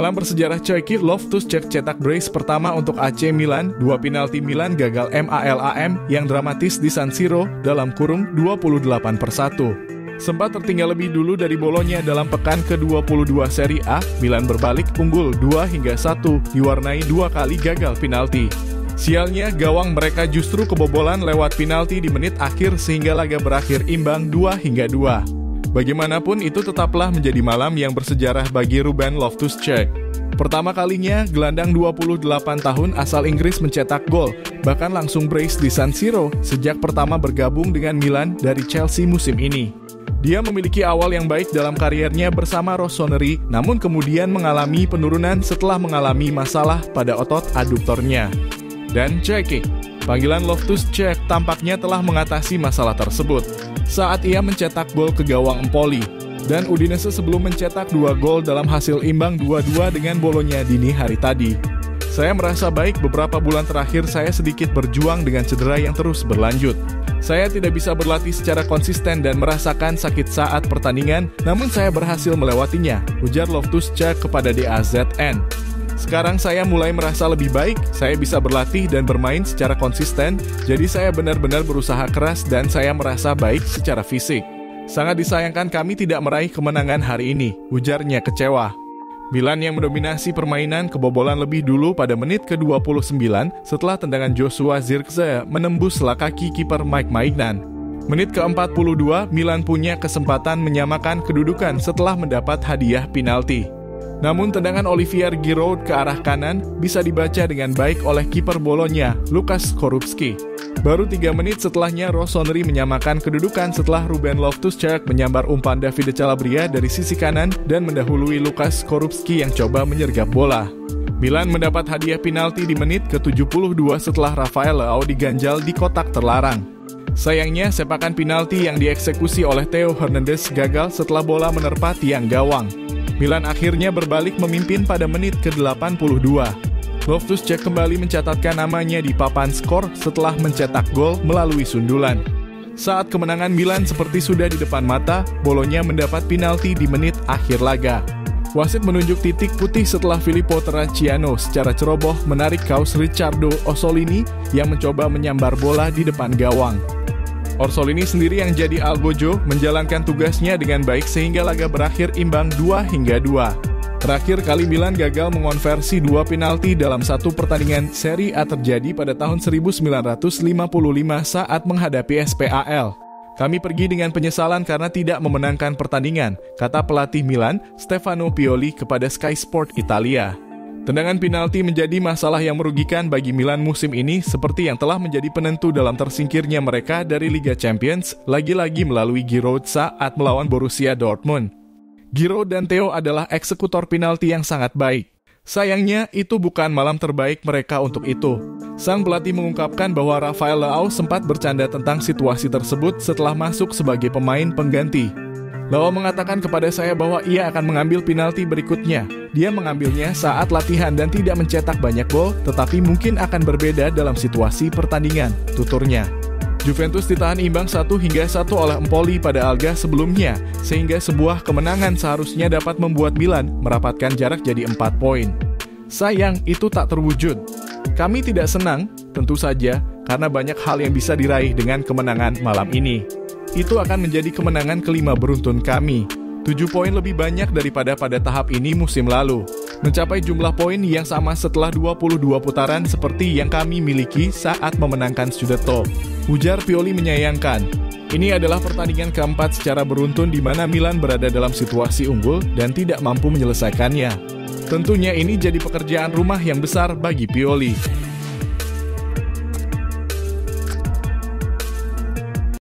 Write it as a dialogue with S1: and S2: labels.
S1: malam bersejarah Čojki, Loftus-Cheek cetak brace pertama untuk AC Milan, 2 penalti Milan gagal MALAM yang dramatis di San Siro dalam kurung 28-1. Sempat tertinggal lebih dulu dari Bologna dalam pekan ke-22 Serie A, Milan berbalik unggul 2-1 diwarnai 2 kali gagal penalti. Sialnya, gawang mereka justru kebobolan lewat penalti di menit akhir sehingga laga berakhir imbang 2-2. Bagaimanapun itu tetaplah menjadi malam yang bersejarah bagi Ruben Loftus-Cheek. Pertama kalinya, gelandang 28 tahun asal Inggris mencetak gol, bahkan langsung brace di San Siro sejak pertama bergabung dengan Milan dari Chelsea musim ini. Dia memiliki awal yang baik dalam kariernya bersama Rossoneri, namun kemudian mengalami penurunan setelah mengalami masalah pada otot aduktornya. Dan Čojki, panggilan Loftus-Cheek tampaknya telah mengatasi masalah tersebut saat ia mencetak gol ke gawang Empoli. Dan Udinese sebelum mencetak 2 gol dalam hasil imbang 2-2 dengan Bologna dini hari tadi. Saya merasa baik beberapa bulan terakhir saya sedikit berjuang dengan cedera yang terus berlanjut. Saya tidak bisa berlatih secara konsisten dan merasakan sakit saat pertandingan, namun saya berhasil melewatinya, ujar Loftus-Cheek kepada DAZN. Sekarang saya mulai merasa lebih baik, saya bisa berlatih dan bermain secara konsisten, jadi saya benar-benar berusaha keras dan saya merasa baik secara fisik. Sangat disayangkan kami tidak meraih kemenangan hari ini, ujarnya kecewa. Milan yang mendominasi permainan kebobolan lebih dulu pada menit ke-29 setelah tendangan Joshua Zirkzee menembus kaki kiper Mike Maignan. Menit ke-42, Milan punya kesempatan menyamakan kedudukan setelah mendapat hadiah penalti. Namun tendangan Olivier Giroud ke arah kanan bisa dibaca dengan baik oleh kiper Bologna, Łukasz Skorupski. Baru 3 menit setelahnya Rossoneri menyamakan kedudukan setelah Ruben Loftus-Cheek menyambar umpan Davide Calabria dari sisi kanan dan mendahului Łukasz Skorupski yang coba menyergap bola. Milan mendapat hadiah penalti di menit ke-72 setelah Rafael Leao diganjal di kotak terlarang. Sayangnya, sepakan penalti yang dieksekusi oleh Theo Hernandez gagal setelah bola menerpa tiang gawang. Milan akhirnya berbalik memimpin pada menit ke-82. Loftus-Cheek kembali mencatatkan namanya di papan skor setelah mencetak gol melalui sundulan. Saat kemenangan Milan seperti sudah di depan mata, Bologna mendapat penalti di menit akhir laga. Wasit menunjuk titik putih setelah Filippo Terracciano secara ceroboh menarik kaos Riccardo Orsolini yang mencoba menyambar bola di depan gawang. Orsolini sendiri yang jadi algojo menjalankan tugasnya dengan baik sehingga laga berakhir imbang 2-2. Terakhir kali Milan gagal mengonversi 2 penalti dalam satu pertandingan Serie A terjadi pada tahun 1955 saat menghadapi SPAL. Kami pergi dengan penyesalan karena tidak memenangkan pertandingan, kata pelatih Milan, Stefano Pioli kepada Sky Sport Italia. Tendangan penalti menjadi masalah yang merugikan bagi Milan musim ini seperti yang telah menjadi penentu dalam tersingkirnya mereka dari Liga Champions, lagi-lagi melalui Giroud saat melawan Borussia Dortmund. Giroud dan Theo adalah eksekutor penalti yang sangat baik. Sayangnya, itu bukan malam terbaik mereka untuk itu. Sang pelatih mengungkapkan bahwa Rafael Leao sempat bercanda tentang situasi tersebut setelah masuk sebagai pemain pengganti. Leao mengatakan kepada saya bahwa ia akan mengambil penalti berikutnya. Dia mengambilnya saat latihan dan tidak mencetak banyak gol, tetapi mungkin akan berbeda dalam situasi pertandingan, tuturnya. Juventus ditahan imbang 1-1 oleh Empoli pada Alga sebelumnya, sehingga sebuah kemenangan seharusnya dapat membuat Milan merapatkan jarak jadi 4 poin. Sayang, itu tak terwujud. Kami tidak senang, tentu saja, karena banyak hal yang bisa diraih dengan kemenangan malam ini. Itu akan menjadi kemenangan kelima beruntun kami. 7 poin lebih banyak daripada pada tahap ini musim lalu. Mencapai jumlah poin yang sama setelah 22 putaran seperti yang kami miliki saat memenangkan Scudetto. Ujar Pioli menyayangkan. Ini adalah pertandingan keempat secara beruntun di mana Milan berada dalam situasi unggul dan tidak mampu menyelesaikannya. Tentunya ini jadi pekerjaan rumah yang besar bagi Pioli.